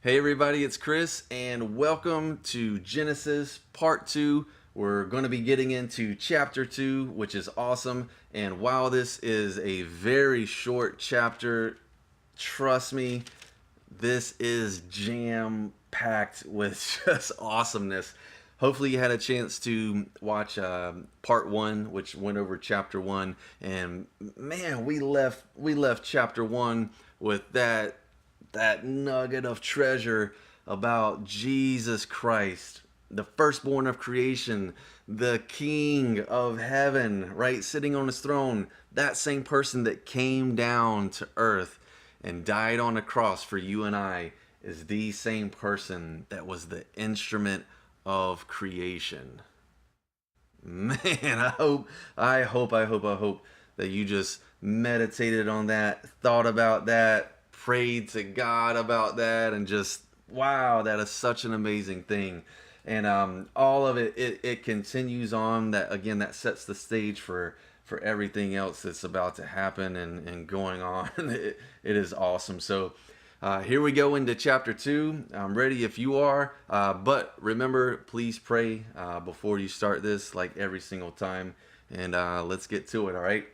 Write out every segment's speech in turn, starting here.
Hey everybody, it's Chris, and welcome to Genesis Part 2. We're going to be getting into Chapter 2, which is awesome. And while this is a very short chapter, trust me, this is jam-packed with just awesomeness. Hopefully you had a chance to watch Part 1, which went over Chapter 1. And man, we left Chapter 1 with that nugget of treasure about Jesus Christ, the firstborn of creation, the King of heaven, right? Sitting on his throne, that same person that came down to earth and died on a cross for you and I is the same person that was the instrument of creation. Man, I hope that you just meditated on that, thought about that, prayed to God about that, and just wow, that is such an amazing thing. And all of it continues on. That again, that sets the stage for everything else that's about to happen and going on. It is awesome. So here we go into chapter 2. I'm ready if you are. But remember, please pray before you start this, like every single time. And let's get to it, all right?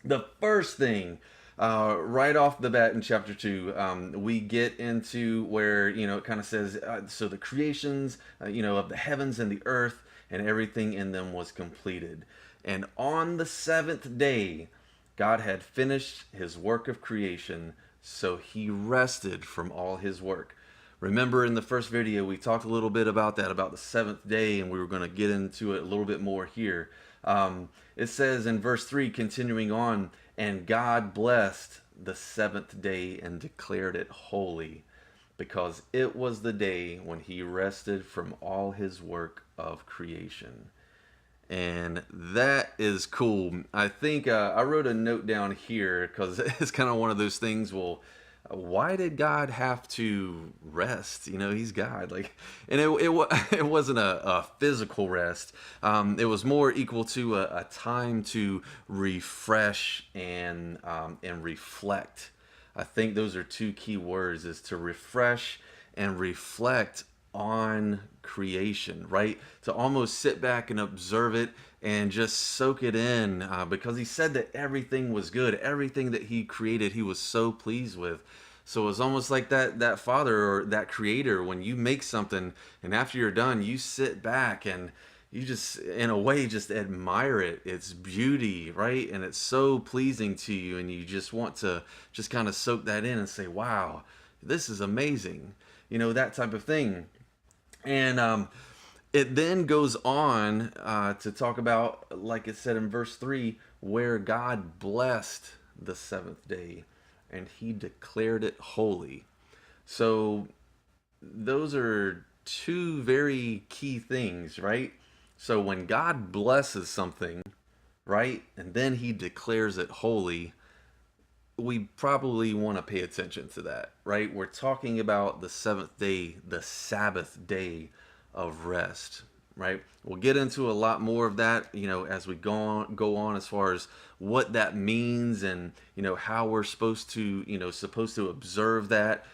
The first thing, right off the bat in chapter 2, we get into where, it kind of says, so the creations, of the heavens and the earth and everything in them was completed. And on the seventh day, God had finished his work of creation, so he rested from all his work. Remember in the first video, we talked a little bit about that, about the seventh day, and we were going to get into it a little bit more here. It says in verse 3, continuing on, and God blessed the seventh day and declared it holy, because it was the day when he rested from all his work of creation. And that is cool. I think I wrote a note down here because it's kind of one of those things. Well, why did God have to rest? He's God. And it wasn't a physical rest. It was more equal to a time to refresh and reflect. I think those are two key words: is to refresh and reflect on creation, right? To almost sit back and observe it and just soak it in, because he said that everything was good. Everything that he created, he was so pleased with. So it's almost like that father or that creator, when you make something and after you're done, you sit back and you just, in a way, just admire it, its beauty, right? And it's so pleasing to you, and you just want to just kind of soak that in and say, wow, this is amazing, that type of thing. And it then goes on to talk about, like it said in verse 3, where God blessed the seventh day and he declared it holy. So those are two very key things, right? So when God blesses something, right, and then he declares it holy, we probably want to pay attention to that, right? We're talking about the seventh day, the Sabbath day of rest, right? We'll get into a lot more of that, as we go on as far as what that means and how we're supposed to observe that.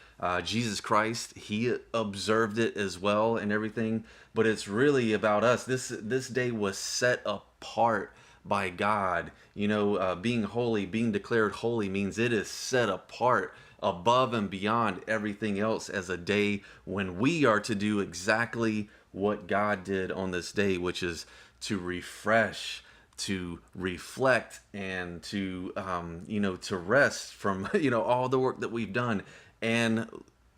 Jesus Christ, he observed it as well and everything, but it's really about us. This day was set apart by God. Being holy, being declared holy means it is set apart above and beyond everything else as a day when we are to do exactly what God did on this day, which is to refresh, to reflect, and to rest from all the work that we've done, and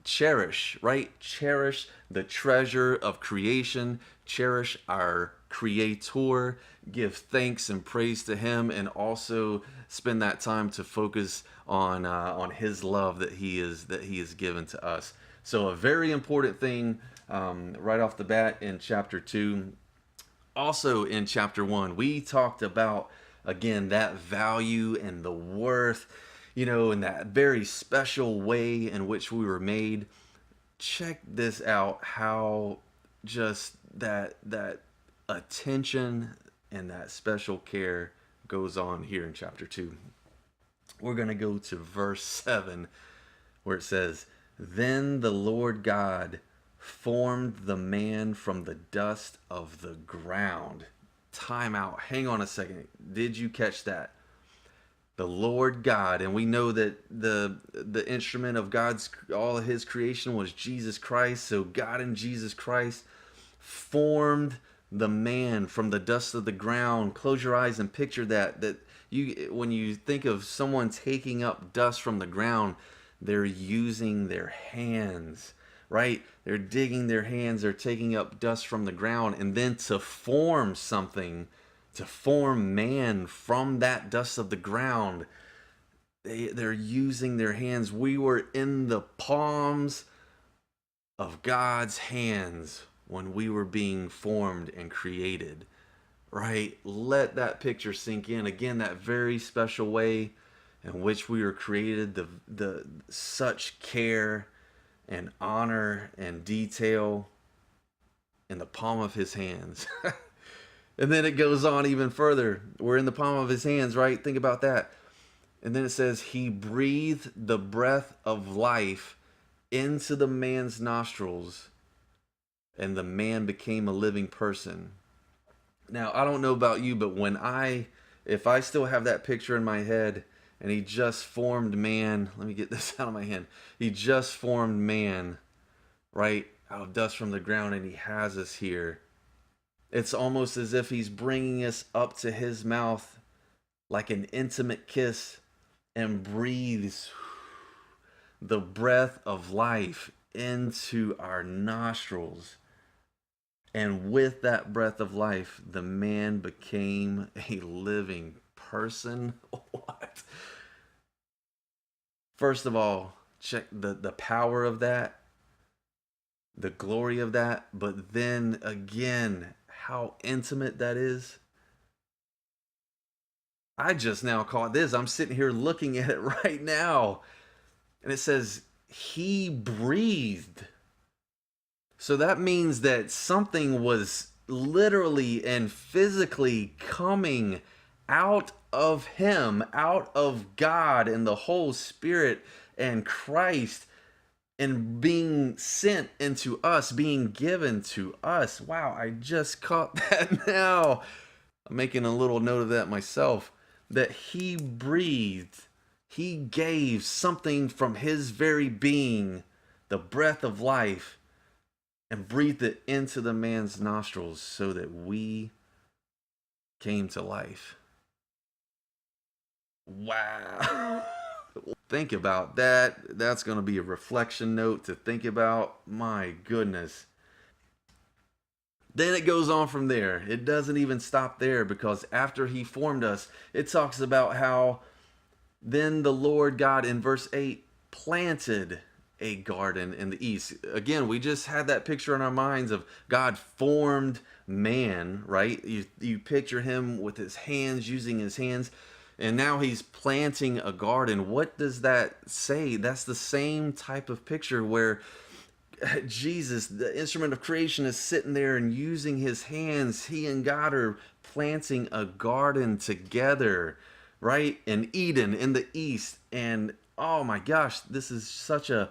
cherish, right? Cherish the treasure of creation, cherish our creator, give thanks and praise to him, and also spend that time to focus on his love that he is given to us. So a very important thing, right off the bat in chapter 2. Also in chapter 1, we talked about, again, that value and the worth, in that very special way in which we were made. Check this out, how just that attention and that special care goes on here in chapter 2. We're going to go to verse 7, where it says, Then the Lord God formed the man from the dust of the ground. Time out. Hang on a second. Did you catch that? The Lord God, and we know that the instrument of God's all of his creation was Jesus Christ. So God and Jesus Christ formed the man from the dust of the ground. Close your eyes and picture that you, when you think of someone taking up dust from the ground, they're using their hands, right? They're digging their hands, they're taking up dust from the ground, and then to form something, to form man from that dust of the ground, they're using their hands. We were in the palms of God's hands when we were being formed and created, right? Let that picture sink in. Again, that very special way in which we were created, the such care and honor and detail in the palm of his hands. And then it goes on even further. We're in the palm of his hands, right? Think about that. And then it says, he breathed the breath of life into the man's nostrils, and the man became a living person. Now, I don't know about you, but if I still have that picture in my head, and he just formed man, let me get this out of my hand. He just formed man, right, out of dust from the ground, and he has us here. It's almost as if he's bringing us up to his mouth like an intimate kiss, and breathes the breath of life into our nostrils. And with that breath of life, the man became a living person. What? First of all, check the power of that, the glory of that, but then again, how intimate that is. I just now caught this. I'm sitting here looking at it right now. And it says, he breathed. So that means that something was literally and physically coming out of him, out of God and the whole Spirit and Christ, and being sent into us, being given to us. Wow, I just caught that now. I'm making a little note of that myself. That he breathed, he gave something from his very being, the breath of life, and breathed it into the man's nostrils so that we came to life. Wow. Think about that. That's going to be a reflection note to think about. My goodness. Then it goes on from there. It doesn't even stop there, because after he formed us, it talks about how then the Lord God in verse 8 planted a garden in the east. Again, we just had that picture in our minds of God formed man, right? You picture him with his hands, using his hands, and now he's planting a garden. What does that say? That's the same type of picture where Jesus, the instrument of creation, is sitting there and using his hands. He and God are planting a garden together, right? In Eden, in the east. And oh my gosh, this is such a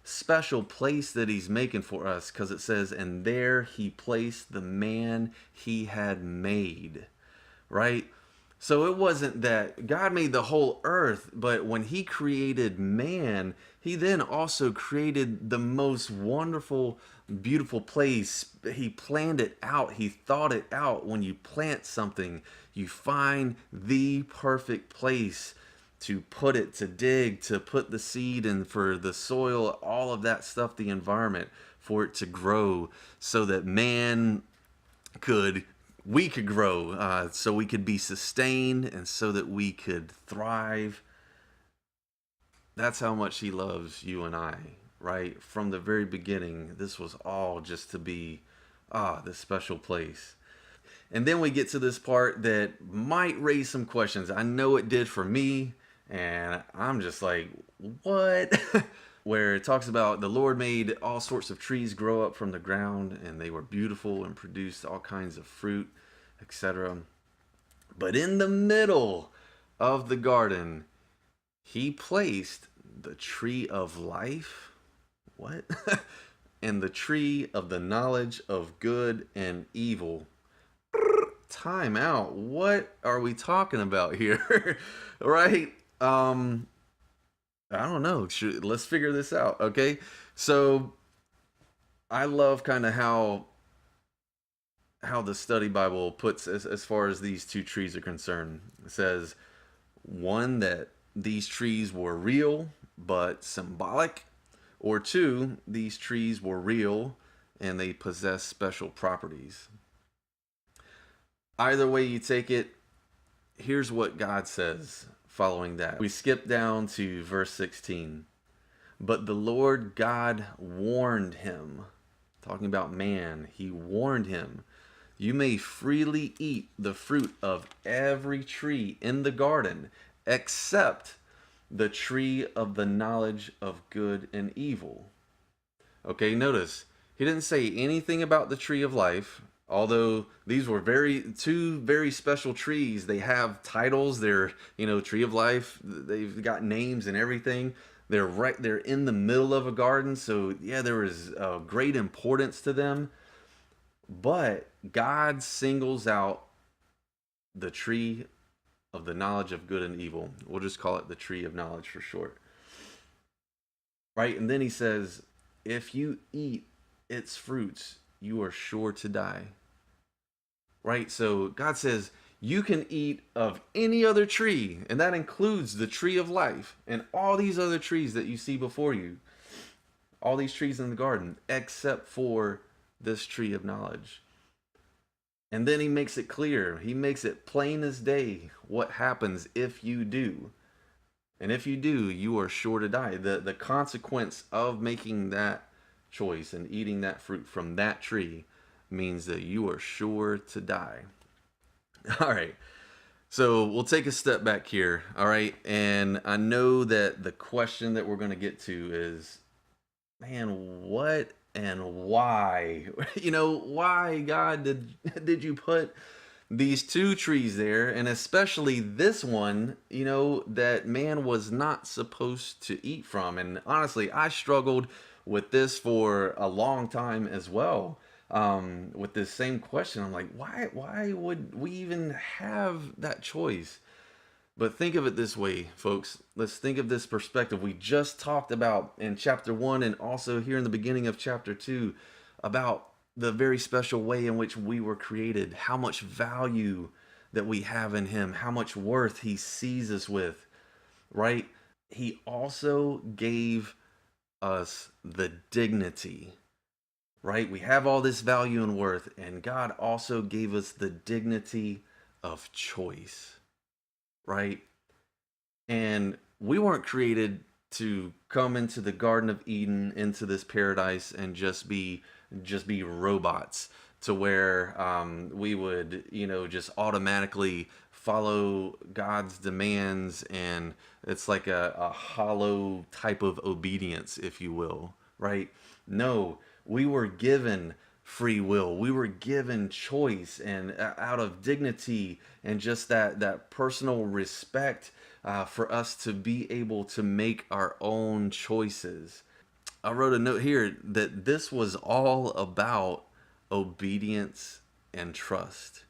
special place that he's making for us, because it says, and there he placed the man he had made, right? So it wasn't that God made the whole earth, but when he created man, he then also created the most wonderful, beautiful place. He planned it out. He thought it out. When you plant something, you find the perfect place to put it, to dig, to put the seed in, for the soil, all of that stuff, the environment, for it to grow so that we could grow, so we could be sustained, and so that we could thrive. That's how much he loves you and I, right? From the very beginning, this was all just to be this special place. And then we get to this part that might raise some questions. I know it did for me, and I'm just like, what? Where it talks about the Lord made all sorts of trees grow up from the ground, and they were beautiful and produced all kinds of fruit, etc. But in the middle of the garden, he placed the tree of life What? And the tree of the knowledge of good and evil. Time out. What are we talking about here? Right? I don't know. Let's figure this out. Okay. So I love kind of how the study Bible puts as far as these two trees are concerned. It says one, that these trees were real but symbolic, or two, these trees were real and they possess special properties. Either way you take it, here's what God says following that. We skip down to verse 16. But the Lord God warned him, talking about man, he warned him, you may freely eat the fruit of every tree in the garden, except the tree of the knowledge of good and evil. Okay, notice, he didn't say anything about the tree of life, although these were two very special trees. They have titles. They're, tree of life. They've got names and everything. They're in the middle of a garden, so yeah, there is great importance to them. But God singles out the tree of the knowledge of good and evil. We'll just call it the tree of knowledge for short. Right? And then he says, if you eat its fruits, you are sure to die. Right? So God says, you can eat of any other tree, and that includes the tree of life and all these other trees that you see before you, all these trees in the garden, except for this tree of knowledge. And then he makes it clear, he makes it plain as day what happens if you do. And if you do, you are sure to die. The consequence of making that choice and eating that fruit from that tree means that you are sure to die. All right. So we'll take a step back here. All right. And I know that the question that we're going to get to is, man, what and why? Why, God, did you put these two trees there, and especially this one, that man was not supposed to eat from? And honestly, I struggled with this for a long time as well. With this same question, I'm like, why would we even have that choice? But think of it this way, folks. Let's think of this perspective. We just talked about in chapter 1 and also here in the beginning of chapter 2 about the very special way in which we were created, how much value that we have in him, how much worth he sees us with, right? He also gave us the dignity, right? We have all this value and worth, and God also gave us the dignity of choice, right? And we weren't created to come into the Garden of Eden, into this paradise, and just be robots to where we would, just automatically follow God's demands, and it's like a hollow type of obedience, if you will, right? No, we were given free will. We were given choice, and out of dignity and just that personal respect, for us to be able to make our own choices. I wrote a note here that this was all about obedience and trust.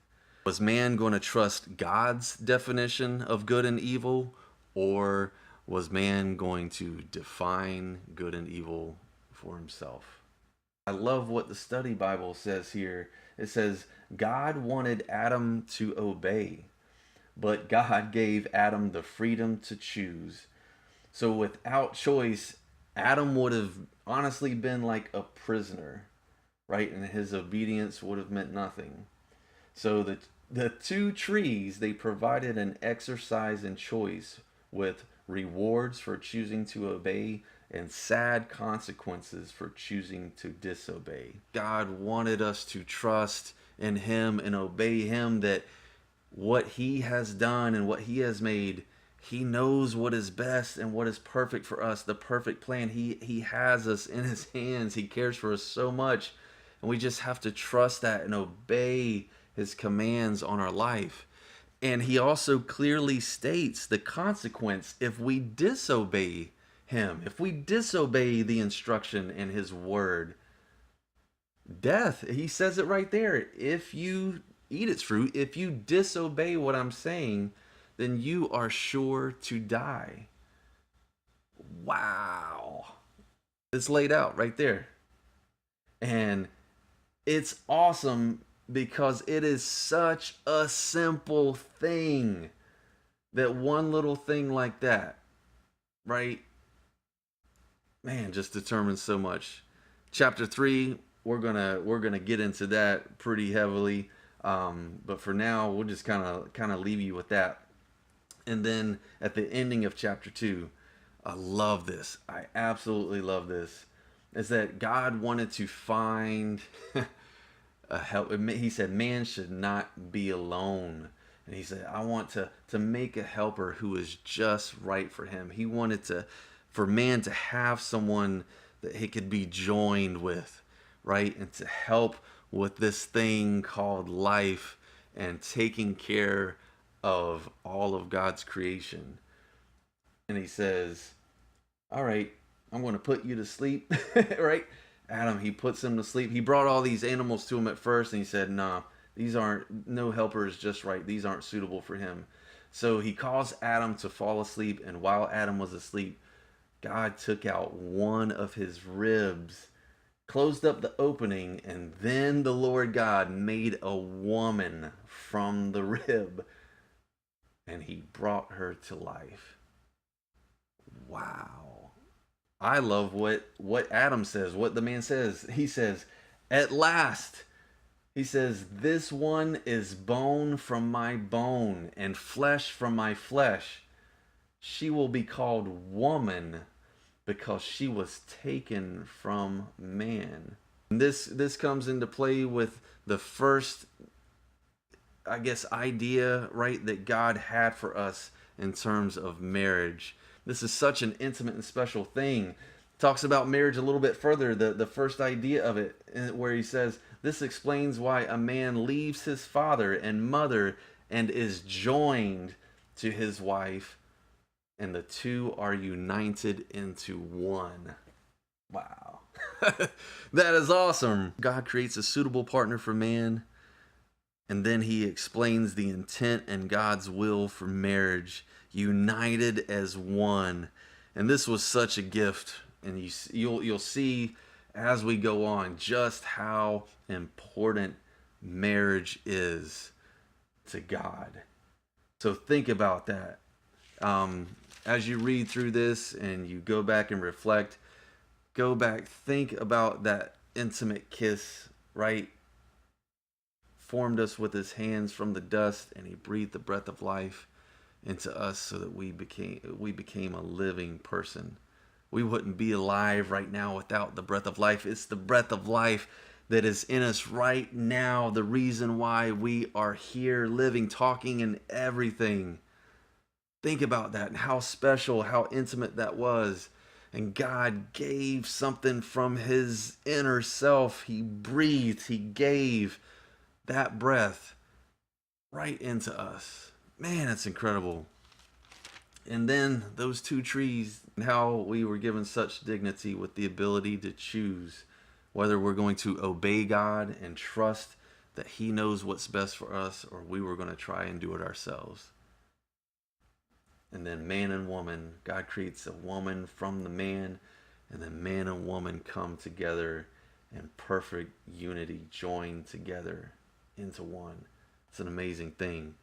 Was man going to trust God's definition of good and evil, or was man going to define good and evil for himself? I love what the study Bible says here. It says, God wanted Adam to obey, but God gave Adam the freedom to choose. So without choice, Adam would have honestly been like a prisoner, right? And his obedience would have meant nothing. So the two trees, they provided an exercise in choice with rewards for choosing to obey and sad consequences for choosing to disobey. God wanted us to trust in him and obey him, that what he has done and what he has made, he knows what is best and what is perfect for us, the perfect plan. He has us in his hands. He cares for us so much, and we just have to trust that and obey his commands on our life. And he also clearly states the consequence if we disobey him, if we disobey the instruction in his word, death. He says it right there. If you eat its fruit, if you disobey what I'm saying, then you are sure to die. Wow. It's laid out right there. And it's awesome because it is such a simple thing, that one little thing like that, right? Man, just determines so much. Chapter 3, we're gonna get into that pretty heavily, but for now we'll just kind of leave you with that. And then at the ending of chapter 2, I love this. I absolutely love this. Is that God wanted to find a help. He said, man should not be alone. And he said, I want to make a helper who is just right for him. He wanted for man to have someone that he could be joined with, right? And to help with this thing called life and taking care of all of God's creation. And he says, all right, I'm going to put you to sleep, right? Adam, he puts him to sleep. He brought all these animals to him at first, and he said, nah, these aren't, no helper is just right. These aren't suitable for him. So he caused Adam to fall asleep, and while Adam was asleep, God took out one of his ribs, closed up the opening, and then the Lord God made a woman from the rib, and he brought her to life. Wow. I love what Adam says, what the man says. He says, at last, he says, this one is bone from my bone and flesh from my flesh. She will be called woman because she was taken from man. And this comes into play with the first, I guess, idea, right, that God had for us in terms of marriage. This is such an intimate and special thing. Talks about marriage a little bit further, the first idea of it, where he says, this explains why a man leaves his father and mother and is joined to his wife, and the two are united into one. Wow. That is awesome. God creates a suitable partner for man, and then he explains the intent and God's will for marriage, united as one. And this was such a gift. And you'll see as we go on just how important marriage is to God. So think about that. As you read through this and you go back and reflect, go back, think about that intimate kiss, right? Formed us with his hands from the dust, and he breathed the breath of life into us so that we became a living person. We wouldn't be alive right now without the breath of life. It's the breath of life that is in us right now, the reason why we are here living, talking, and everything. Think about that and how special, how intimate that was. And God gave something from his inner self. He breathed, he gave that breath right into us. Man, it's incredible. And then those two trees, and how we were given such dignity with the ability to choose whether we're going to obey God and trust that he knows what's best for us, or we were going to try and do it ourselves. And then man and woman, God creates a woman from the man, and then man and woman come together in perfect unity, joined together into one. It's an amazing thing.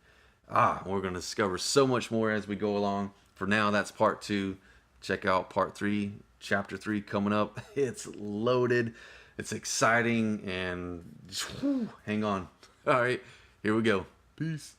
We're going to discover so much more as we go along. For now, that's part 2. Check out part 3, chapter 3 coming up. It's loaded. It's exciting, and hang on. All right, here we go. Peace.